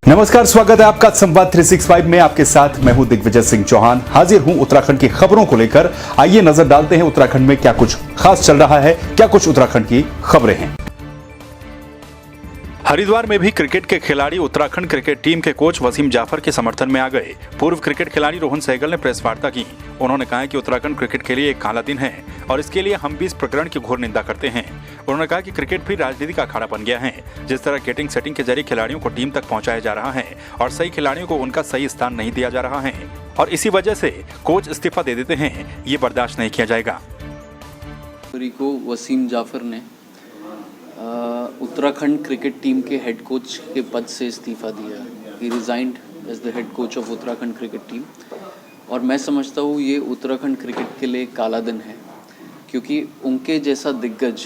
नमस्कार, स्वागत है आपका संवाद 365 में। आपके साथ मैं हूं दिग्विजय सिंह चौहान। हाजिर हूं उत्तराखंड की खबरों को लेकर। आइए नजर डालते हैं उत्तराखंड में क्या कुछ खास चल रहा है, क्या कुछ उत्तराखंड की खबरें हैं। हरिद्वार में भी क्रिकेट के खिलाड़ी उत्तराखंड क्रिकेट टीम के कोच वसीम जाफर के समर्थन में आ गए। पूर्व क्रिकेट खिलाड़ी रोहन सहगल ने प्रेस वार्ता की। उन्होंने कहा कि उत्तराखंड क्रिकेट के लिए एक काला दिन है और इसके लिए हम भी इस प्रकरण की घोर निंदा करते हैं। उन्होंने कहा कि क्रिकेट भी राजनीति का अखाड़ा बन गया है। जिस तरह गेटिंग सेटिंग के जरिए खिलाड़ियों को टीम तक पहुंचाया जा रहा है और सही खिलाड़ियों को उनका सही स्थान नहीं दिया जा रहा है और इसी वजह से कोच इस्तीफा दे देते हैं, ये बर्दाश्त नहीं किया जाएगा। को वसीम जाफर ने उत्तराखंड क्रिकेट टीम के हेड कोच के पद से इस्तीफा दिया। He resigned as the head coach of Uttarakhand cricket team. और मैं समझता हूँ ये उत्तराखंड क्रिकेट के लिए काला दिन है, क्योंकि उनके जैसा दिग्गज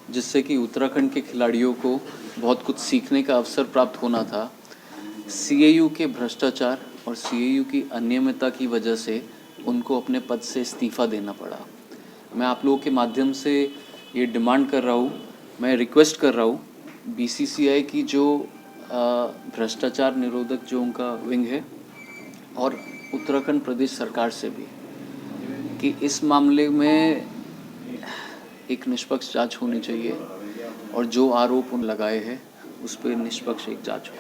जिससे कि उत्तराखंड के खिलाड़ियों को बहुत कुछ सीखने का अवसर प्राप्त होना था, CAU के भ्रष्टाचार और CAU की अनियमितता की वजह से उनको अपने पद से इस्तीफा देना पड़ा। मैं आप लोगों के माध्यम से ये डिमांड कर रहा हूँ, मैं रिक्वेस्ट कर रहा हूँ BCCI की जो भ्रष्टाचार निरोधक जो उनका विंग है और उत्तराखंड प्रदेश सरकार से भी, कि इस मामले में एक निष्पक्ष जांच होनी चाहिए और जो आरोप उन लगाए हैं उस पर निष्पक्ष एक जांच हो।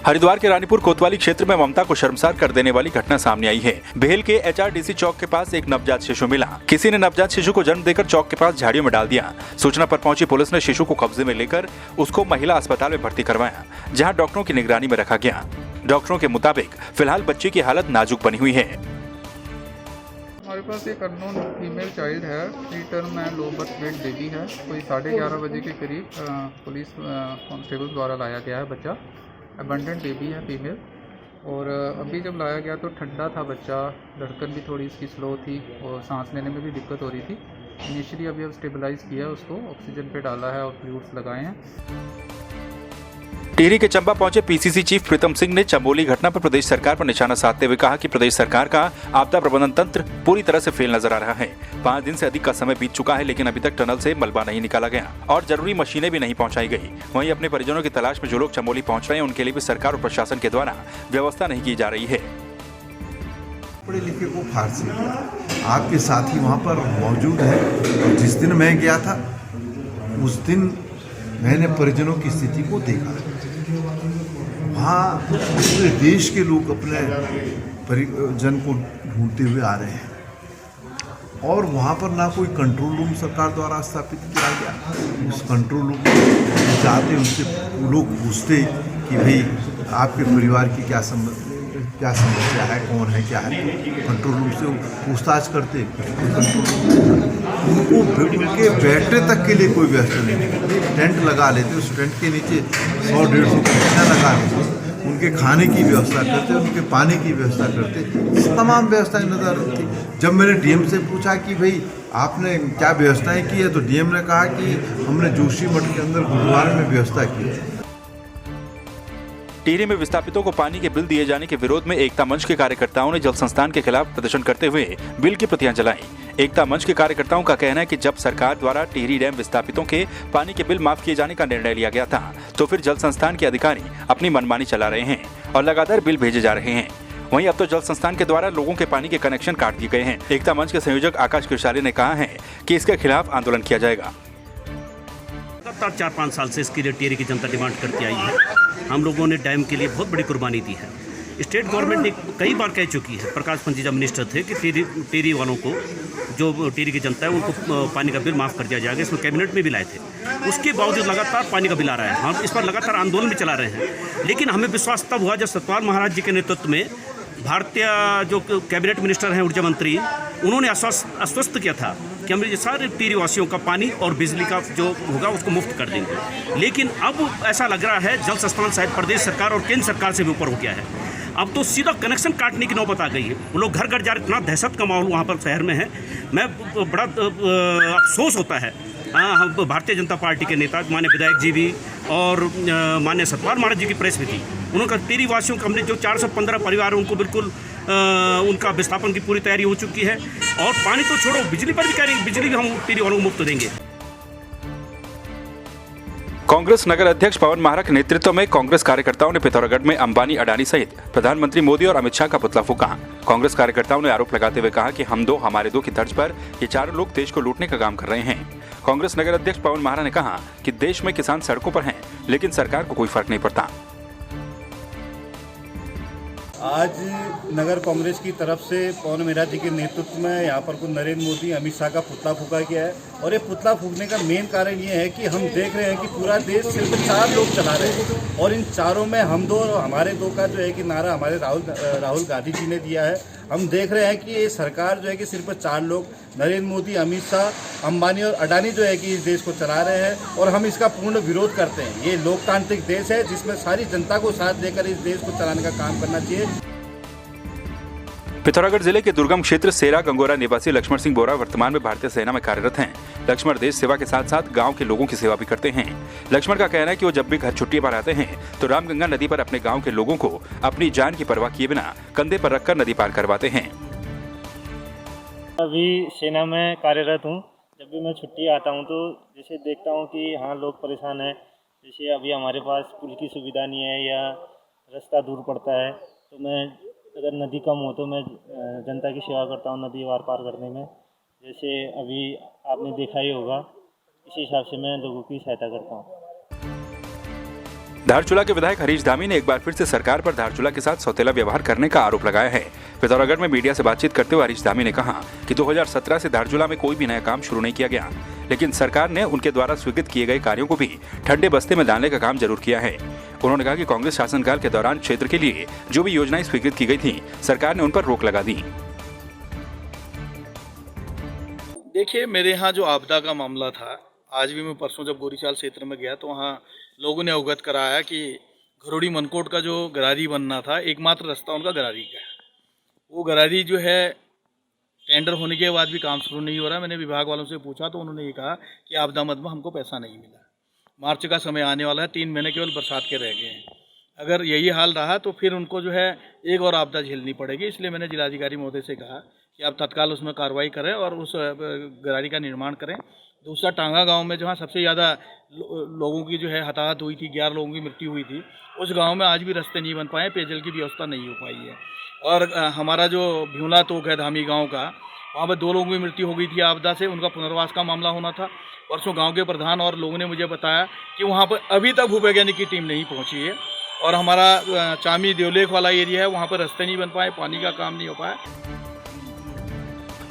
हरिद्वार के रानीपुर कोतवाली क्षेत्र में ममता को शर्मसार कर देने वाली घटना सामने आई है। बेहल के HRDC चौक के पास एक नवजात शिशु मिला। किसी ने नवजात शिशु को जन्म देकर चौक के पास झाड़ियों में डाल दिया। सूचना पर पहुंची पुलिस ने शिशु को कब्जे में लेकर उसको महिला अस्पताल में भर्ती करवाया, जहां डॉक्टरों की निगरानी में रखा गया। डॉक्टरों के मुताबिक फिलहाल बच्चे की हालत नाजुक बनी हुई है। हमारे पास एक अननोन फीमेल चाइल्ड है, प्रीटर्म है, लो बर्थ वेट बेबी है। कोई 11:30 बजे के करीब पुलिस कांस्टेबल द्वारा लाया गया है बच्चा। अबंडेंट बेबी है फीमेल। और अभी जब लाया गया तो ठंडा था बच्चा, धड़कन भी थोड़ी इसकी स्लो थी और सांस लेने में भी दिक्कत हो रही थी। इनिशियली अभी अब स्टेबलाइज किया है, उसको ऑक्सीजन पे डाला है और फ्लूइड्स लगाए हैं। टिहरी के चंबा पहुंचे PCC चीफ प्रीतम सिंह ने चमोली घटना पर प्रदेश सरकार पर निशाना साधते हुए कहा कि प्रदेश सरकार का आपदा प्रबंधन तंत्र पूरी तरह से फेल नजर आ रहा है। 5 दिन से अधिक का समय बीत चुका है, लेकिन अभी तक टनल से मलबा नहीं निकाला गया और जरूरी मशीनें भी नहीं पहुंचाई गई। वहीं अपने परिजनों की तलाश में जो लोग चमोली पहुंच रहे हैं, उनके लिए भी सरकार और प्रशासन के द्वारा व्यवस्था नहीं की जा रही है। पढ़े लिखे को फारसी आपके साथी वहाँ पर मौजूद है और जिस दिन मैं गया था उस दिन मैंने परिजनों की स्थिति को देखा। वहाँ पूरे देश के लोग अपने परिजन को ढूंढते हुए आ रहे हैं और वहाँ पर ना कोई कंट्रोल रूम सरकार द्वारा स्थापित किया गया। उस कंट्रोल रूम में जाते उनसे लोग पूछते कि भाई आपके परिवार की क्या समस्या है, कौन है, क्या है। कंट्रोल रूम से पूछताछ करते, उनके बैठने तक के लिए कोई व्यवस्था नहीं। टेंट लगा लेते, उस टेंट के नीचे 100-150 कुर्सियाँ लगा लेते, उनके खाने की व्यवस्था करते, उनके पानी की व्यवस्था करते, तमाम व्यवस्थाएं नजर आती। जब मैंने DM से पूछा कि भाई आपने क्या व्यवस्थाएं की है, तो DM ने कहा कि हमने जोशी मठ के अंदर गुरुद्वारे में व्यवस्था की है। टिहरी में विस्थापितों को पानी के बिल दिए जाने के विरोध में एकता मंच के कार्यकर्ताओं ने जल संस्थान के खिलाफ प्रदर्शन करते हुए बिल की प्रतियां जलाई। एकता मंच के कार्यकर्ताओं का कहना है कि जब सरकार द्वारा टिहरी डैम विस्थापितों के पानी के बिल माफ किए जाने का निर्णय लिया गया था, तो फिर जल संस्थान के अधिकारी अपनी मनमानी चला रहे हैं और लगातार बिल भेजे जा रहे हैं। वहीं अब तो जल संस्थान के द्वारा लोगों के पानी के कनेक्शन काट दिए गए हैं। एकता मंच के संयोजक आकाश किरसाले ने कहा है कि इसके खिलाफ आंदोलन किया जाएगा। 4-5 साल से इसके लिए टिहरी की जनता डिमांड करती आई है। हम लोगों ने डैम के लिए बहुत बड़ी कुर्बानी दी है। स्टेट गवर्नमेंट ने कई बार कह चुकी है, प्रकाश पंत जी जब मिनिस्टर थे, कि टिहरी वालों को, जो टिहरी की जनता है उनको पानी का बिल माफ़ कर दिया जाएगा। इसमें कैबिनेट में भी लाए थे। उसके बावजूद लगातार पानी का बिल आ रहा है। हम इस पर लगातार आंदोलन भी चला रहे हैं, लेकिन हमें विश्वास तब हुआ जब सतपाल महाराज जी के नेतृत्व में भारतीय जो कैबिनेट मिनिस्टर हैं, ऊर्जा मंत्री, उन्होंने आश्वस्त किया था कि हम सारे टिहरी वासियों का पानी और बिजली का जो होगा उसको मुफ्त कर देंगे। लेकिन अब ऐसा लग रहा है जल संस्थान शायद प्रदेश सरकार और केंद्र सरकार से भी ऊपर हो गया है। अब तो सीधा कनेक्शन काटने की नौबत आ गई है। वो लोग घर घर जा रहे, इतना दहशत का माहौल वहाँ पर शहर में है। मैं बड़ा अफसोस होता है। हम भारतीय जनता पार्टी के नेता माननीय विधायक जी भी और माननीय सतपाल महाराज जी की प्रेस भी थी। उन्होंने कहा टिहरी वासियों को हमने जो 415 परिवार उनको बिल्कुल उनका विस्थापन की पूरी तैयारी हो चुकी है। और पानी तो छोड़ो, बिजली पर भी कह रहे हैं, बिजली भी हम टिहरी वालों को मुफ्त देंगे। कांग्रेस कांग्रेस नगर अध्यक्ष पवन महरा के नेतृत्व में कांग्रेस कार्यकर्ताओं ने पिथौरागढ़ में अंबानी, अडानी सहित प्रधानमंत्री मोदी और अमित शाह का पुतला फूंका। कांग्रेस कार्यकर्ताओं ने आरोप लगाते हुए कहा कि हम दो हमारे दो की तर्ज पर ये चारों लोग देश को लूटने का काम कर रहे हैं। कांग्रेस नगर अध्यक्ष पवन महरा ने कहा कि देश में किसान सड़कों पर हैं, लेकिन सरकार को कोई फर्क नहीं पड़ता। आज नगर कांग्रेस की तरफ से पवन महरा जी के नेतृत्व में यहाँ पर कुछ नरेंद्र मोदी, अमित शाह का पुतला फूंका गया है। और ये पुतला फूंकने का मेन कारण ये है कि हम देख रहे हैं कि पूरा देश सिर्फ 4 लोग चला रहे हैं और इन चारों में हम दो और हमारे दो का जो है कि नारा हमारे राहुल गांधी जी ने दिया है। हम देख रहे हैं कि ये सरकार जो है कि सिर्फ 4 लोग नरेंद्र मोदी, अमित शाह, अंबानी और अडानी जो है कि इस देश को चला रहे हैं और हम इसका पूर्ण विरोध करते हैं। ये लोकतांत्रिक देश है जिसमें सारी जनता को साथ देकर इस देश को चलाने का काम करना चाहिए। पिथौरागढ़ जिले के दुर्गम क्षेत्र सेरा गंगोरा निवासी लक्ष्मण सिंह बोरा वर्तमान में भारतीय सेना में कार्यरत हैं। लक्ष्मण देश सेवा के साथ साथ गांव के लोगों की सेवा भी करते हैं। लक्ष्मण का कहना है कि वो जब भी घर छुट्टी पर आते हैं तो रामगंगा नदी पर अपने गांव के लोगों को अपनी जान की परवाह किए बिना कंधे पर रखकर नदी पार करवाते हैं। अभी सेना में कार्यरत हूँ। जब भी मैं छुट्टी आता हूँ तो जैसे देखता हूँ कि हाँ लोग परेशान हैं, जैसे अभी हमारे पास पुल की सुविधा नहीं है या रास्ता दूर पड़ता है, तो मैं अगर नदी कम हो तो मैं जनता की सेवा करता हूँ नदी पार करने में। जैसे अभी आपने देखा ही होगा, इसी हिसाब से मैं लोगों की सहायता करता हूँ। धारचूला के विधायक हरीश धामी ने एक बार फिर से सरकार पर धारचूला के साथ सौतेला व्यवहार करने का आरोप लगाया है। पिथौरागढ़ में मीडिया से बातचीत करते हुए हरीश धामी ने कहा कि 2017 से धारचूला में कोई भी नया काम शुरू नहीं किया गया, लेकिन सरकार ने उनके द्वारा स्वीकृत किए गए कार्यों को भी ठंडे बस्ते में डालने का काम जरूर किया है। उन्होंने कहा कि कांग्रेस शासनकाल के दौरान क्षेत्र के लिए जो भी योजनाएं स्वीकृत की गई थी, सरकार ने उन पर रोक लगा दी। देखिए, मेरे यहाँ जो आपदा का मामला था, आज भी मैं परसों जब गोरीचाल क्षेत्र में गया तो वहाँ लोगों ने अवगत कराया कि घरोड़ी मनकोट का जो गरारी बनना था, एकमात्र रास्ता उनका गरारी का है। वो गरारी जो है टेंडर होने के बाद भी काम शुरू नहीं हो रहा। मैंने विभाग वालों से पूछा तो उन्होंने ये कहा कि आपदा मद में हमको पैसा नहीं मिला। मार्च का समय आने वाला है, 3 महीने केवल बरसात के रह गए हैं। अगर यही हाल रहा तो फिर उनको जो है एक और आपदा झेलनी पड़ेगी। इसलिए मैंने जिलाधिकारी महोदय से कहा कि आप तत्काल उसमें कार्रवाई करें और उस गरारी का निर्माण करें। दूसरा, टांगा गांव में जहां सबसे ज़्यादा लोगों की जो है हताहत हुई थी, 11 लोगों की मृत्यु हुई थी, उस गांव में आज भी रास्ते नहीं बन पाए, पेयजल की व्यवस्था नहीं हो पाई है। और हमारा जो भ्यूला तोक है धामी गाँव का, वहाँ पर 2 लोगों की मृत्यु हो गई थी आपदा से। उनका पुनर्वास का मामला होना था। परसों गांव के प्रधान और लोगों ने मुझे बताया कि वहाँ पर अभी तक भूवैज्ञानिक की टीम नहीं पहुँची है। और हमारा चामी देवलेख वाला एरिया है, वहाँ पर रास्ते नहीं बन पाए, पानी का काम नहीं हो पाया।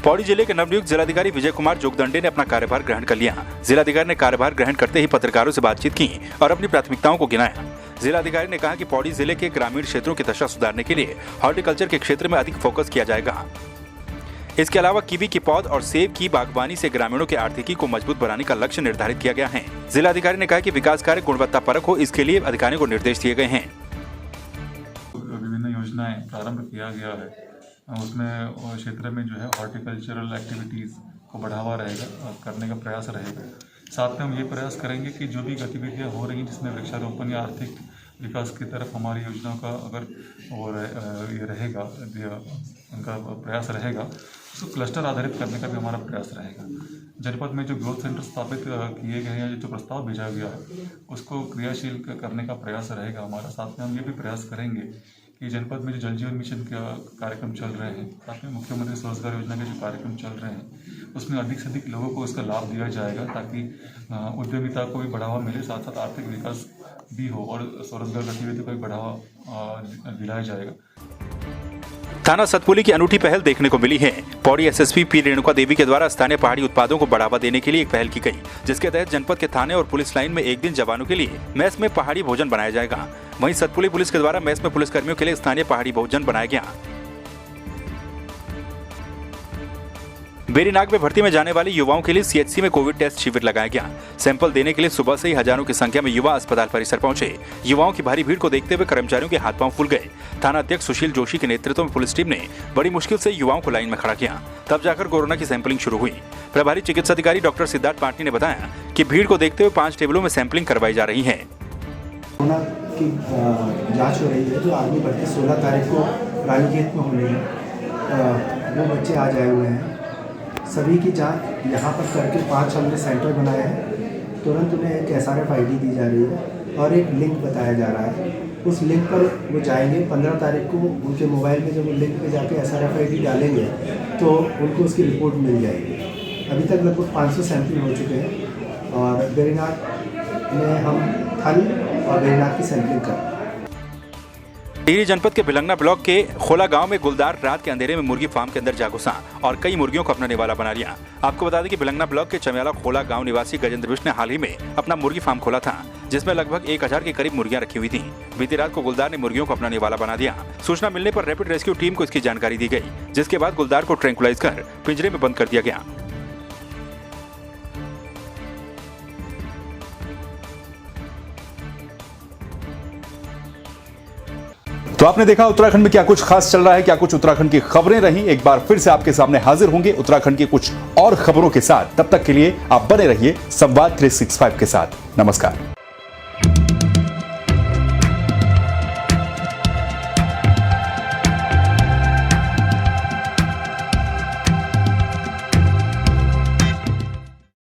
पौड़ी जिले के नवनियुक्त जिलाधिकारी विजय कुमार जोगदंडे ने अपना कार्यभार ग्रहण कर लिया। जिलाधिकारी ने कार्यभार ग्रहण करते ही पत्रकारों से बातचीत की और अपनी प्राथमिकताओं को गिनाया। जिलाधिकारी ने कहा कि पौड़ी जिले के ग्रामीण क्षेत्रों की दशा सुधारने के लिए हॉर्टिकल्चर के क्षेत्र में अधिक फोकस किया जाएगा। इसके अलावा कीवी की पौध और सेब की बागवानी से ग्रामीणों की आर्थिकी को मजबूत बनाने का लक्ष्य निर्धारित किया गया है। जिलाधिकारी ने कहा कि विकास कार्य गुणवत्ता परक हो, इसके लिए अधिकारियों को निर्देश दिए गए हैं। विभिन्न योजनाएं प्रारंभ किया गया है, उसमें क्षेत्र में जो है हॉर्टिकल्चरल एक्टिविटीज़ को बढ़ावा रहेगा, करने का प्रयास रहेगा। साथ में हम ये प्रयास करेंगे कि जो भी गतिविधियां हो रही हैं जिसमें वृक्षारोपण या आर्थिक विकास की तरफ हमारी योजनाओं का अगर ये रहेगा, उनका प्रयास रहेगा, उसको क्लस्टर आधारित करने का भी हमारा प्रयास रहेगा। जनपद में जो ग्रोथ सेंटर स्थापित किए गए हैं, जो प्रस्ताव भेजा गया है, उसको क्रियाशील करने का प्रयास रहेगा हमारा। साथ में हम ये भी प्रयास करेंगे कि जनपद में जो जल जीवन मिशन के कार्यक्रम चल रहे हैं, साथ में मुख्यमंत्री स्वरोजगार योजना के जो कार्यक्रम चल रहे हैं, उसमें अधिक से अधिक लोगों को इसका लाभ दिया जाएगा ताकि उद्यमिता को भी बढ़ावा मिले, साथ साथ आर्थिक विकास भी हो और स्वरोजगार गतिविधि को भी बढ़ावा दिलाया जाएगा। थाना सतपुली की अनूठी पहल देखने को मिली है। पौड़ी एसएसपी पी रेणुका देवी के द्वारा स्थानीय पहाड़ी उत्पादों को बढ़ावा देने के लिए एक पहल की गई, जिसके तहत जनपद के थाने और पुलिस लाइन में एक दिन जवानों के लिए मेस में पहाड़ी भोजन बनाया जाएगा। वहीं सतपुली पुलिस के द्वारा मेस में पुलिसकर्मियों के लिए स्थानीय पहाड़ी भोजन बनाया गया। बेरीनाग में भर्ती में जाने वाले युवाओं के लिए सीएचसी में कोविड टेस्ट शिविर लगाया गया। सैंपल देने के लिए सुबह से ही हजारों की संख्या में युवा अस्पताल परिसर पहुंचे। युवाओं की भारी भीड़ को देखते हुए कर्मचारियों के हाथ पांव फूल गए। थाना अध्यक्ष सुशील जोशी के नेतृत्व में पुलिस टीम ने बड़ी मुश्किल से युवाओं को लाइन में खड़ा किया, तब जाकर कोरोना की सैंपलिंग शुरू हुई। प्रभारी चिकित्सा अधिकारी डॉक्टर सिद्धार्थ पाटनी ने बताया कि भीड़ को देखते हुए 5 टेबलों में सैंपलिंग करवाई जा रही है। कोरोना की जाँच हो रही है जो आगे बढ़ती 16 तारीख को रानीखेत में होनी है। वो बच्चे आज आए हुए हैं, सभी की जांच यहाँ पर करके 5 हमने सेंटर बनाए हैं। तुरंत उन्हें एक SRF ID दी जा रही है और एक लिंक बताया जा रहा है। उस लिंक पर वो जाएंगे, 15 तारीख को उनके मोबाइल में जब वो लिंक पे जाके SRF ID डालेंगे तो उनको उसकी रिपोर्ट मिल जाएगी। अभी तक लगभग 500 सैंपल हो चुके हैं और बेरीनाथ में हम थल और बेरीनाथ की सैंपलिंग कर रहे हैं। टिहरी जनपद के भिलंगना ब्लॉक के खोला गांव में गुलदार रात के अंधेरे में मुर्गी फार्म के अंदर जा घुसा और कई मुर्गियों को अपना निवाला बना लिया। आपको बता दें कि भिलंगना ब्लॉक के चमियाला खोला गांव निवासी गजेंद्र बिष्ट ने हाल ही में अपना मुर्गी फार्म खोला था, जिसमें लगभग 1000 के करीब मुर्गियां रखी हुई थी। बीती रात को गुलदार ने मुर्गियों को अपना निवाला बना दिया। सूचना मिलने पर रैपिड रेस्क्यू टीम को इसकी जानकारी दी गई, जिसके बाद गुलदार को ट्रैंकुलाइज कर पिंजरे में बंद कर दिया गया। तो आपने देखा उत्तराखंड में क्या कुछ खास चल रहा है, क्या कुछ उत्तराखंड की खबरें रही। एक बार फिर से आपके सामने हाजिर होंगे उत्तराखंड की कुछ और खबरों के साथ। तब तक के लिए आप बने रहिए संवाद 365 के साथ। नमस्कार।